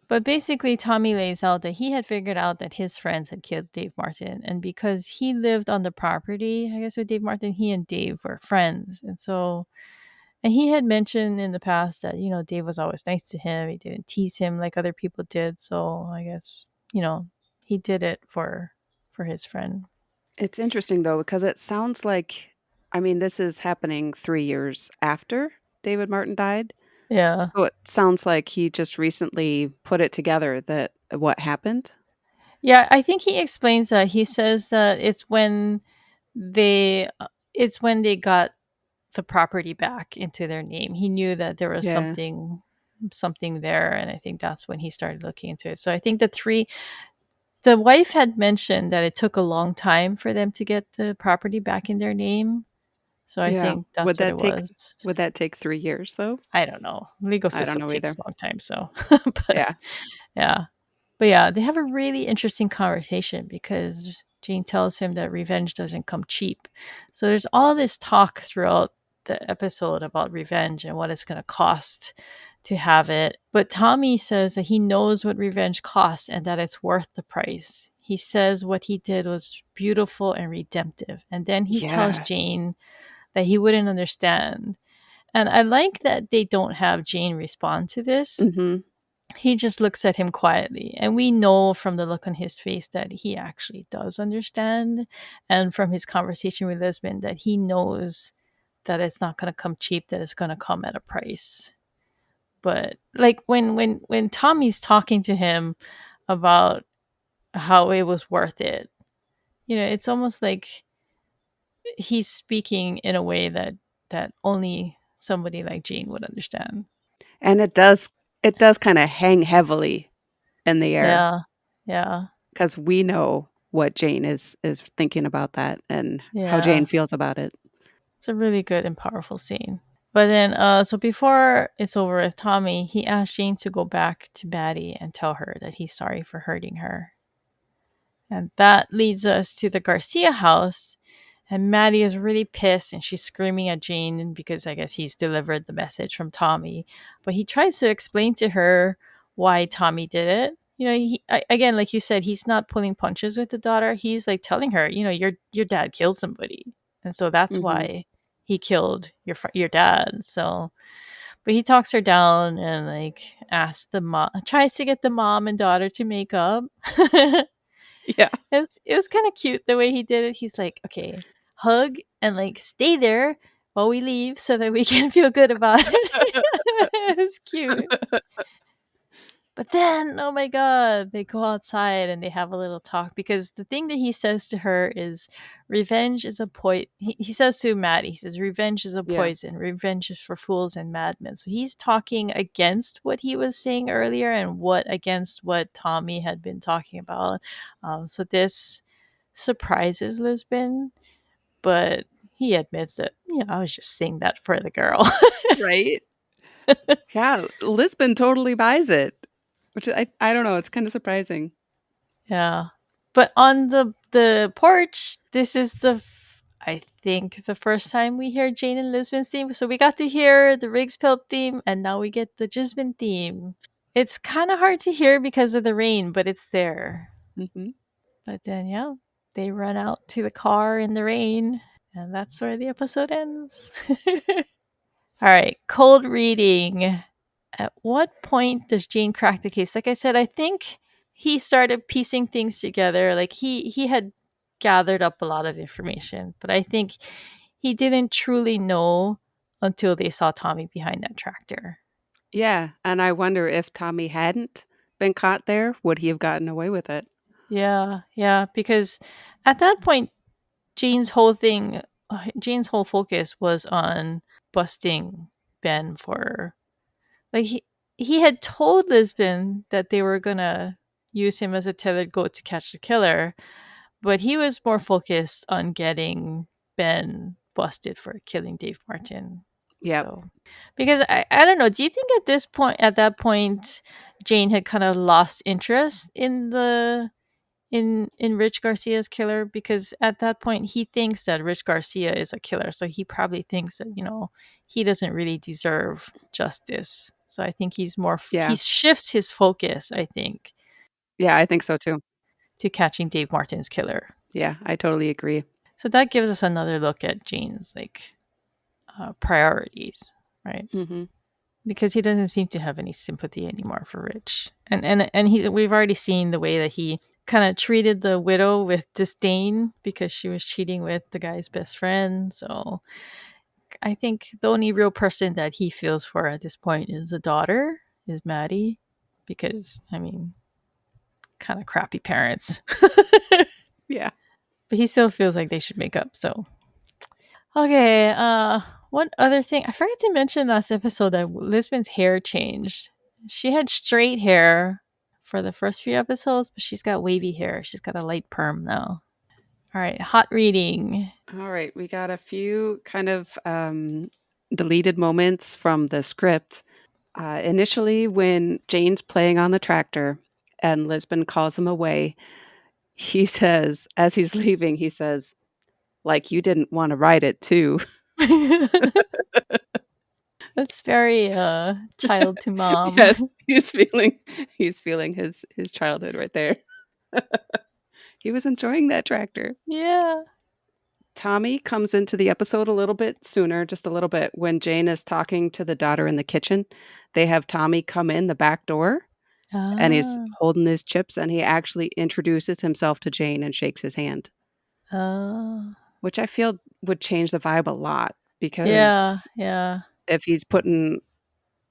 A: But basically, Tommy lays out that he had figured out that his friends had killed Dave Martin, and because he lived on the property, I guess with Dave Martin, he and Dave were friends, and he had mentioned in the past that Dave was always nice to him. He didn't tease him like other people did, so I guess he did it for his friend.
B: It's interesting though because it sounds like I mean, this is happening 3 years after David Martin died.
A: Yeah.
B: So it sounds like he just recently put it together that what happened?
A: Yeah, I think he explains that. He says that they it's when they got the property back into their name. He knew that there was
B: Yeah.
A: something there, and I think that's when he started looking into it. So I think the wife had mentioned that it took a long time for them to get the property back in their name. So I
B: Yeah.
A: think that's what it was.
B: Would that take 3 years though?
A: I don't know. Legal
B: I don't
A: system
B: know
A: takes
B: either.
A: a long time, so but
B: Yeah.
A: yeah. But yeah, they have a really interesting conversation because Jane tells him that revenge doesn't come cheap. So there's all this talk throughout the episode about revenge and what it's going to cost to have it. But Tommy says that he knows what revenge costs and that it's worth the price. He says what he did was beautiful and redemptive. And then he tells
B: Yeah.
A: Jane that he wouldn't understand. And I like that they don't have Jane respond to this.
B: Mhm.
A: He just looks at him quietly, and we know from the look on his face that he actually does understand, and from his conversation with Lisbon that he knows that it's not going to come cheap, that it's going to come at a price. But like when Tommy's talking to him about how it was worth it, it's almost like he's speaking in a way that only somebody like Jane would understand.
B: And it does kinda hang heavily in the air
A: Yeah. Yeah.
B: because we know what Jane is thinking about that and how
A: Yeah.
B: Jane feels about it.
A: It's a really good and powerful scene. But then, so before it's over with Tommy, he asks Jane to go back to Maddie and tell her that he's sorry for hurting her. And that leads us to the Garcia house. And Maddie is really pissed and she's screaming at Jane because I guess he's delivered the message from Tommy. But he tries to explain to her why Tommy did it. Again, like you said, he's not pulling punches with the daughter. He's like telling her, your dad killed somebody. And so that's
B: Mhm.
A: why he killed your dad. So, but he talks her down and like asks the mom, tries to get the mom and daughter to make up.
B: Yeah.
A: It was kind of cute the way he did it. He's like, okay, hug and like stay there while we leave so that we can feel good about it. It's cute. But then, oh my god, they go outside and they have a little talk because the thing that he says to her is revenge is a poison. He says to Maddie, he says, revenge is a
B: Yeah.
A: poison. Revenge is for fools and madmen. So he's talking against what he was saying earlier and against what Tommy had been talking about. So this surprises Lisbon, but he admits that, I was just saying that for the girl.
B: Right? Yeah, Lisbon totally buys it, which I don't know, it's kinda surprising.
A: Yeah. But on the porch, this is I think the first time we hear Jane and Lisbon's theme. So we got to hear the Rigspelt theme and now we get the Gisbin theme. It's kind of hard to hear because of the rain, but it's there.
B: Mhm.
A: But then yeah, they run out to the car in the rain and that's where the episode ends. All right, cold reading. At what point does Jane crack the case? Like I said, I think he started piecing things together. Like he had gathered up a lot of information, but I think he didn't truly know until they saw Tommy behind that tractor.
B: Yeah, and I wonder if Tommy hadn't been caught there, would he have gotten away with it?
A: Yeah, yeah, because at that point Jane's whole focus was on busting Ben for, like, he had told Lisbon that they were gonna use him as a tethered goat to catch the killer, but he was more focused on getting Ben busted for killing Dave Martin.
B: Yep.
A: So, because I don't know, do you think at that point Jane had kind of lost interest in Rich Garcia's killer? Because at that point he thinks that Rich Garcia is a killer, so he probably thinks that, he doesn't really deserve justice. So I think he
B: Yeah.
A: shifts his focus, I think,
B: Yeah, I think so too.
A: to catching Dave Martin's killer.
B: Yeah, I totally agree.
A: So that gives us another look at Jane's, like, priorities, right?
B: Mhm.
A: Because he doesn't seem to have any sympathy anymore for Rich, and we've already seen the way that he kind of treated the widow with disdain because she was cheating with the guy's best friend. So I think the only real person that he feels for at this point is the daughter, is Maddie, because I mean, kind of crappy parents.
B: Yeah.
A: But he still feels like they should make up. So okay, one other thing. I forgot to mention last episode that Lisbon's hair changed. She had straight hair for the first few episodes, but she's got wavy hair. She's got a light perm now. All right, hot reading.
B: All right, we got a few kind of deleted moments from the script. Initially, when Jane's playing on the tractor and Lisbon calls him away, he says, as he's leaving, he says, like, you didn't want to ride it too.
A: That's very child to
B: Yes,
A: mom.
B: he's feeling his childhood right there. He was enjoying that tractor.
A: Yeah.
B: Tommy comes into the episode a little bit sooner, just a little bit, when Jane is talking to the daughter in the kitchen. They have Tommy come in the back door and he's
A: Ah.
B: holding his chips and he actually introduces himself to Jane and shakes his hand,
A: Oh.
B: which I feel would change the vibe a lot
A: Yeah.
B: because
A: Yeah.
B: if he's putting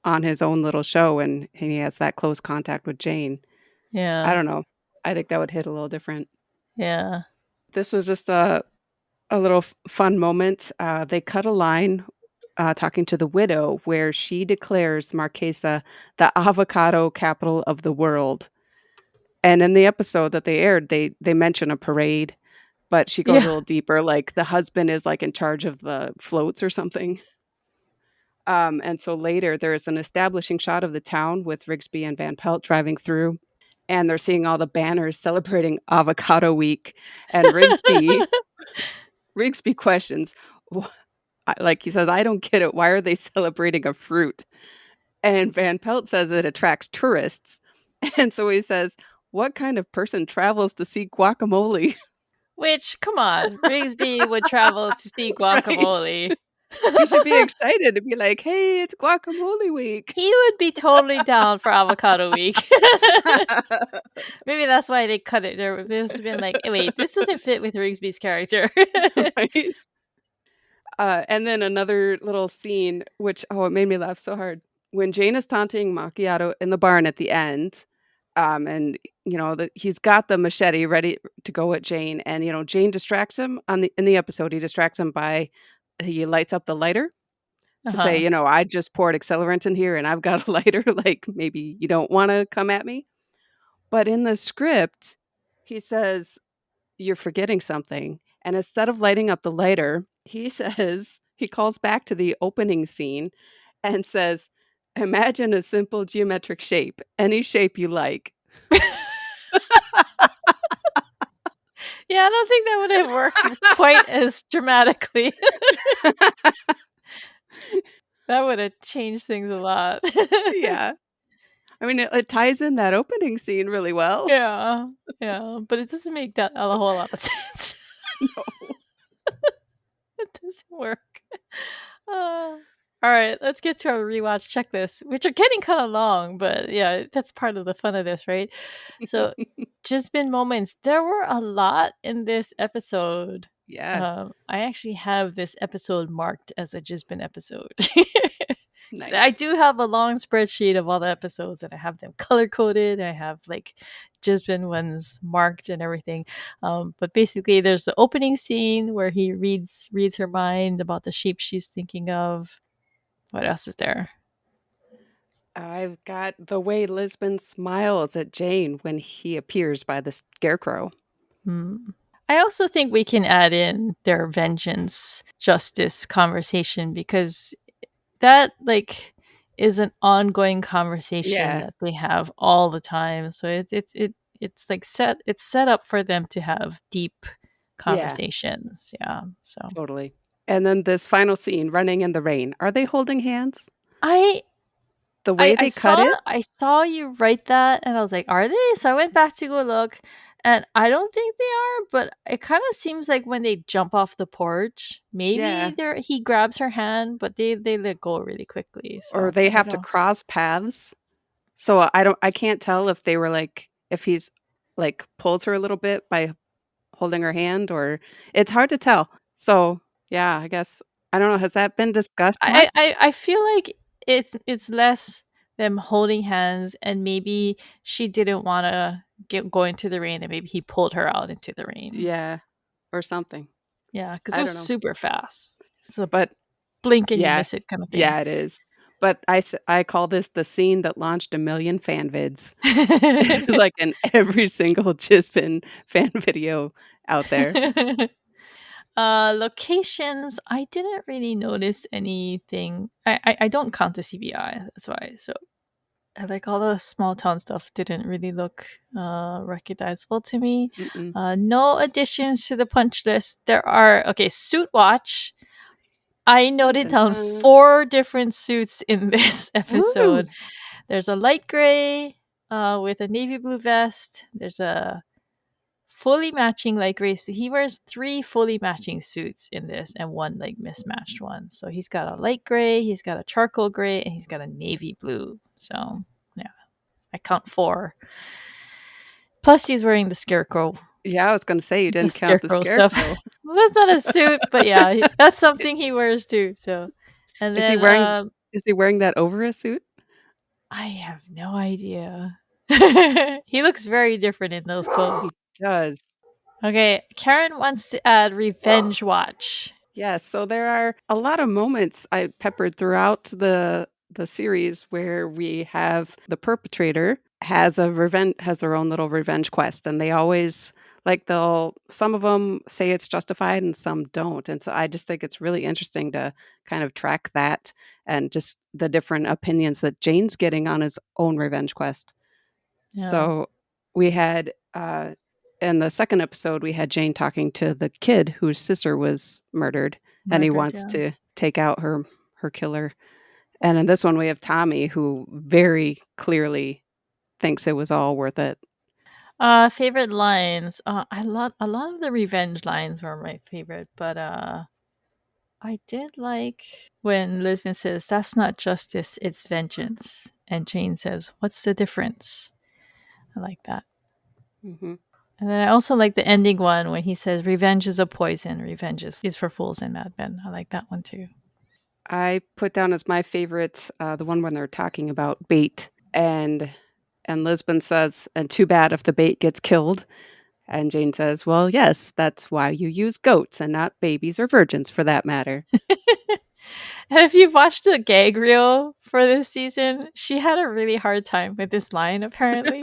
B: on his own little show and he has that close contact with Jane, I
A: Yeah.
B: don't know. I think that would hit a little different.
A: Yeah.
B: This was just a little fun moment. They cut a line talking to the widow where she declares Marquesa the avocado capital of the world. And in the episode that they aired, they mention a parade, but she goes a
A: Yeah.
B: little deeper, like the husband is like in charge of the floats or something. And so later there's an establishing shot of the town with Rigsby and Van Pelt driving through, and they're seeing all the banners celebrating Avocado Week. And Rigsby questions, like he says, I don't get it. Why are they celebrating a fruit? And Van Pelt says it attracts tourists. And so he says, what kind of person travels to see guacamole?
A: Which, come on, Rigsby would travel to see
B: Right?
A: guacamole.
B: He should be excited to be like, hey, it's guacamole week.
A: He would be totally down for avocado week. Maybe that's why they cut it. They must have been like, "Eh, wait, this doesn't fit with Rigsby's character."
B: Right? And then another little scene, which, oh, it made me laugh so hard. When Jane is taunting Macchiato in the barn at the end, and he's got the machete ready to go at Jane, and Jane distracts him in the episode. He distracts him by he lights up the lighter to say,
A: Uh-huh.
B: I just poured accelerant in here and I've got a lighter. Like maybe you don't want to come at me. But in the script, he says, you're forgetting something. And instead of lighting up the lighter, he calls back to the opening scene and says, imagine a simple geometric shape, any shape you like.
A: Yeah, I don't think that would have worked quite as dramatically. That would have changed things a lot.
B: Yeah. I mean, it ties in that opening scene really well.
A: Yeah, yeah, but it doesn't make that a whole lot of sense.
B: No.
A: It doesn't work. Uh, All right, let's get to our rewatch checklist, which are getting kind of long, but yeah, that's part of the fun of this, right? So, just been moments. There were a lot in this episode.
B: Yeah,
A: I actually have this episode marked as a just been episode. So I
B: nice.
A: do have a long spreadsheet of all the episodes, and I have them color coded. I have like just been ones marked and everything. But basically, there's the opening scene where he reads her mind about the sheep she's thinking of. What else is there?
B: I've got the way Lisbon smiles at Jane when he appears by the scarecrow.
A: Hmm. I also think we can add in their vengeance justice conversation because that like is an ongoing conversation
B: Yeah,
A: that they have all the time. So it's like it's set up for them to have deep
B: yeah,
A: conversations. Yeah. So
B: totally. And then this final scene, running in the rain. Are they holding hands?
A: I
B: The way
A: I
B: they cut it?
A: I saw you write that and I was like, "Are they?" So I went back to go look and I don't think they are, but it kind of seems like when they jump off the porch, maybe
B: Yeah.
A: they he grabs her hand, but they let go really quickly.
B: Or
A: So
B: they
A: I don't
B: have to
A: know.
B: cross paths. So I can't tell if they were like if he's like pulls her a little bit by holding her hand or it's hard to tell. So, yeah, I guess I don't know, has that been discussed much?
A: I feel like it's less them holding hands and maybe she didn't want to get go into the rain and maybe he pulled her out into the rain.
B: Yeah, or something.
A: Yeah, because it
B: I
A: was
B: don't know.
A: super fast. It's a
B: But
A: blink and you
B: yeah,
A: miss it kind of thing.
B: yeah, it is. But I call this the scene that launched a million fan vids. It's like in every single Chispin fan video out there.
A: Locations, I didn't really notice anything. I don't count the CBI. That's why. So like all the small town stuff didn't really look recognizable to me.
B: Mm-mm.
A: No additions to the punch list. There are okay. Suit watch. I
B: Dun,
A: noted
B: dun,
A: down
B: dun.
A: 4 different suits in this
B: Woo!
A: episode. There's a light gray with a navy blue vest. There's a fully matching light gray suit. He wears 3 fully matching suits in this and one like mismatched one. So he's got a light gray, he's got a charcoal gray, and he's got a navy blue. So yeah, I count 4. Plus he's wearing
B: Yeah, I was gonna say you
A: the
B: didn't count the
A: scarecrow stuff.
B: scarecrow.
A: Well, that's not a suit, but yeah, that's something he wears too. So, and
B: Is he
A: then
B: wearing is he wearing that over a suit?
A: I have no idea. He looks very different in those clothes.
B: He does.
A: Okay, Karen wants to add revenge watch.
B: Yes, so there are a lot of moments I peppered throughout the series where we have the perpetrator has their own little revenge quest and they always like they'll some of them say it's justified and some don't. And so I just think it's really interesting to kind of track that and just the different opinions that Jane's getting on his own revenge quest.
A: Yeah,
B: So we had in the second episode we had Jane talking to the kid whose sister was murdered and he
A: murdered.
B: wants
A: Yeah.
B: to take out her killer. And in this one we have Tommy who very clearly thinks it was all worth it.
A: Favorite lines. A lot of the revenge lines were my favorite, but I did like when Lisbon says, "That's not justice, it's vengeance," and Jane says, "What's the difference?" I like that.
B: Mhm.
A: And then I also like the ending one when he says, "Revenge is a poison. Revenge is for fools and madmen." I like that one too.
B: I put down as my favorite the one when they're talking about bait and Lisbon says, "And too bad if the bait gets killed." And Jane says, "Well, yes, that's why you use goats and not babies or virgins for that matter."
A: And if you've watched the gag reel for this season, she had a really hard time with this line, apparently.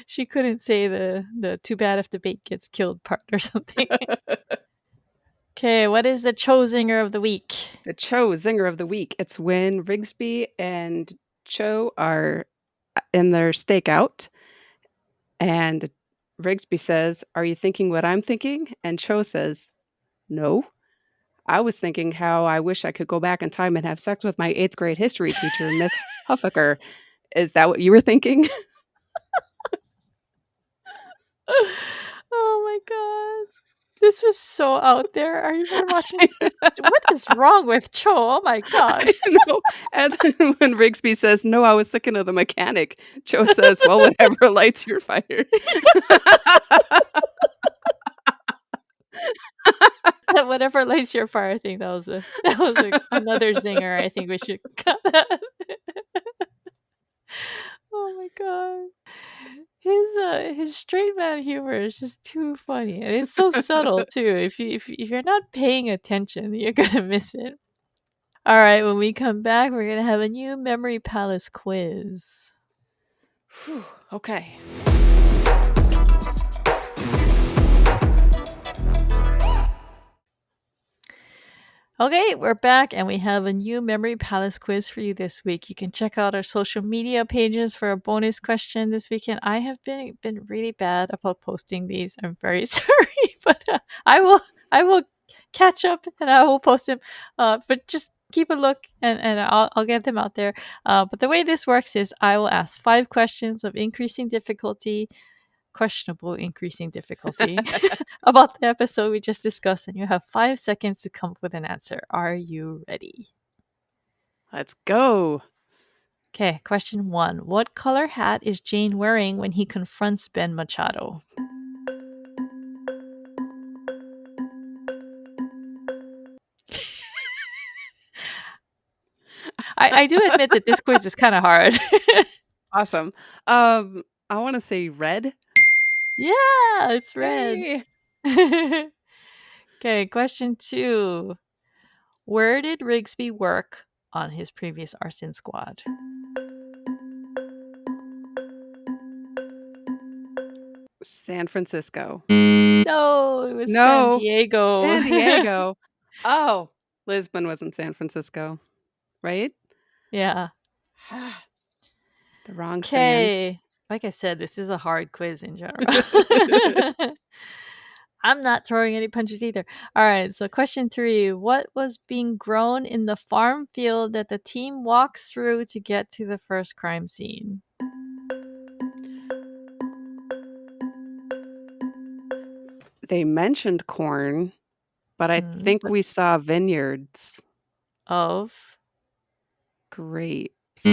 A: She couldn't say the too bad if the bait gets killed part or something. Okay, what is the Chosinger of the week?
B: The Cho Zinger of the week. It's when Rigsby and Cho are in their stakeout, and Rigsby says, "Are you thinking what I'm thinking?" And Cho says, "No. I was thinking how I wish I could go back in time and have sex with my 8th grade history teacher, Miss Huffaker. Is that what you were thinking?"
A: Oh my god. This was so out there. I remember watching this like, what is wrong with Cho? Oh my god.
B: I know. And then when Rigsby says, "No, I was thinking of the mechanic," Joe says, "Well, whatever lights your fire."
A: That whatever lights your fire thing, that was another zinger. I think we should cut that. Oh my god. His straight man humor is just too funny. And it's so subtle too. If you're not paying attention, you're gonna miss it. All right, when we come back, we're gonna have a new Memory Palace quiz.
B: Whew, okay.
A: Okay, we're back and we have a new Memory Palace quiz for you this week. You can check out our social media pages for a bonus question this weekend. I have been really bad about posting these. I'm very sorry, but I will catch up and I will post them. But just keep a look and I'll get them out there. But the way this works is I will ask 5 questions of increasing difficulty, questionable increasing difficulty about the episode we just discussed, and you have 5 seconds to come up with an answer. Are you ready?
B: Let's go.
A: Okay, question 1. What color hat is Jane wearing when he confronts Ben Machado? I do admit that this quiz is kind of hard.
B: Awesome. I want to say red.
A: Yeah, it's red.
B: Yay.
A: Okay, question 2. Where did Rigsby work on his previous arson squad?
B: San Francisco.
A: No, it was San
B: No,
A: Diego.
B: San Diego. Oh, Lisbon was in San Francisco, right?
A: Yeah.
B: The wrong San.
A: Okay. Like I said, this is a hard quiz in general. I'm not throwing any punches either. All right. So, question 3. What was being grown in the farm field that the team walks through to get to the first crime scene?
B: They mentioned corn, but I think
A: But
B: we saw vineyards.
A: of?
B: Grapes.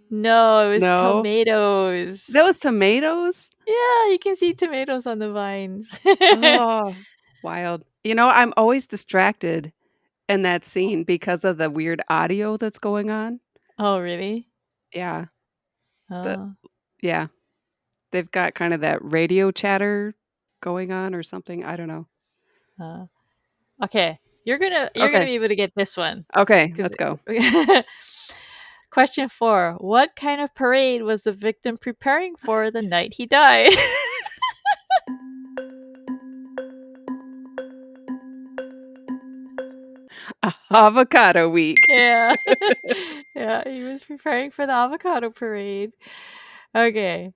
A: No, it was
B: No? That
A: tomatoes.
B: was tomatoes?
A: Yeah, you can see tomatoes on the vines.
B: Oh, wild. I'm always distracted in that scene because of the weird audio that's going on.
A: Oh, really?
B: Yeah. The
A: Oh.
B: yeah. They've got kind of that radio chatter going on or something. I don't know.
A: Uh, okay. You're gonna
B: Okay.
A: be able to get this one.
B: Okay,
A: Because
B: let's go.
A: question 4. What kind of parade was the victim preparing for the night he died?
B: Avocado week.
A: Yeah. Yeah, he was preparing for the avocado parade. Okay.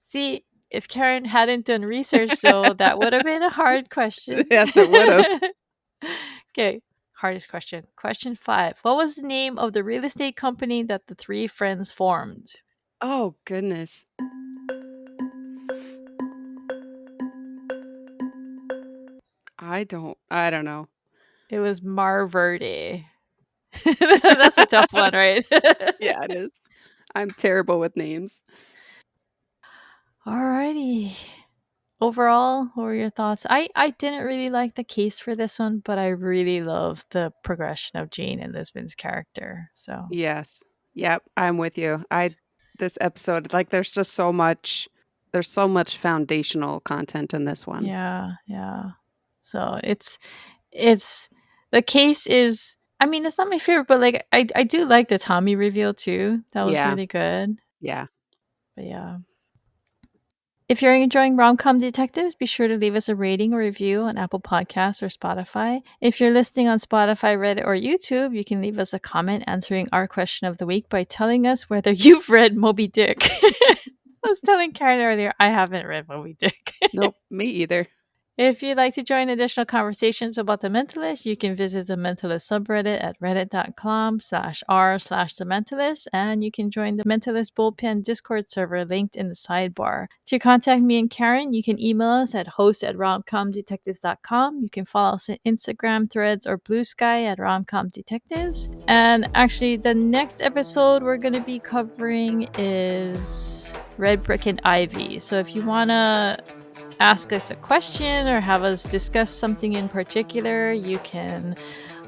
A: See, if Karin hadn't done research, though, that would have been a hard question.
B: Yes, it would've.
A: Okay, hardest question. Question 5. What was the name of the real estate company that the 3 friends formed?
B: Oh, goodness. I don't know.
A: It was Mar Verde. That's a tough one, right?
B: Yeah, it is. I'm terrible with names.
A: Alrighty. Overall, what were your thoughts? I didn't really like the case for this one, but I really love the progression of Jane and Lisbon's character. So
B: Yes. Yep, I'm with you. This episode, like, there's so much foundational content in this one.
A: yeah, yeah. So it's the case is. I mean, it's not my favorite, but like I do like the Tommy reveal too. That was
B: Yeah,
A: really good.
B: yeah.
A: But yeah. If you're enjoying Rom-Com Detectives, be sure to leave us a rating or review on Apple Podcasts or Spotify. If you're listening on Spotify, Reddit, or YouTube, you can leave us a comment answering our question of the week by telling us whether you've read Moby Dick. I was telling Karen earlier, I haven't read Moby Dick.
B: Nope, me either.
A: If you'd like to join additional conversations about The Mentalist, you can visit the Mentalist subreddit at reddit.com/r/the Mentalist, and you can join the Mentalist Bullpen Discord server linked in the sidebar. To contact me and Karin, you can email us at host@romcomdetectives.com. You can follow us on Instagram, Threads, or Blue Sky at romcomdetectives. And actually, the next episode we're going to be covering is Red Brick and Ivy. So if you want to ask us a question or have us discuss something in particular, you can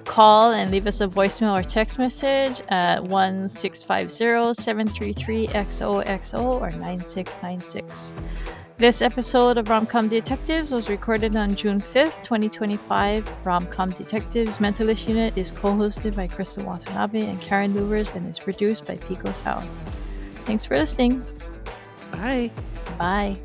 A: call and leave us a voicemail or text message at 1-650-733-XOXO or 9696. This episode of Rom-Com Detectives was recorded on June 5th, 2025. Rom-Com Detectives Mentalist Unit is co-hosted by Krista Watanabe and Karin Lubbers and is produced by Pico's House. Thanks for listening.
B: Bye.
A: Bye.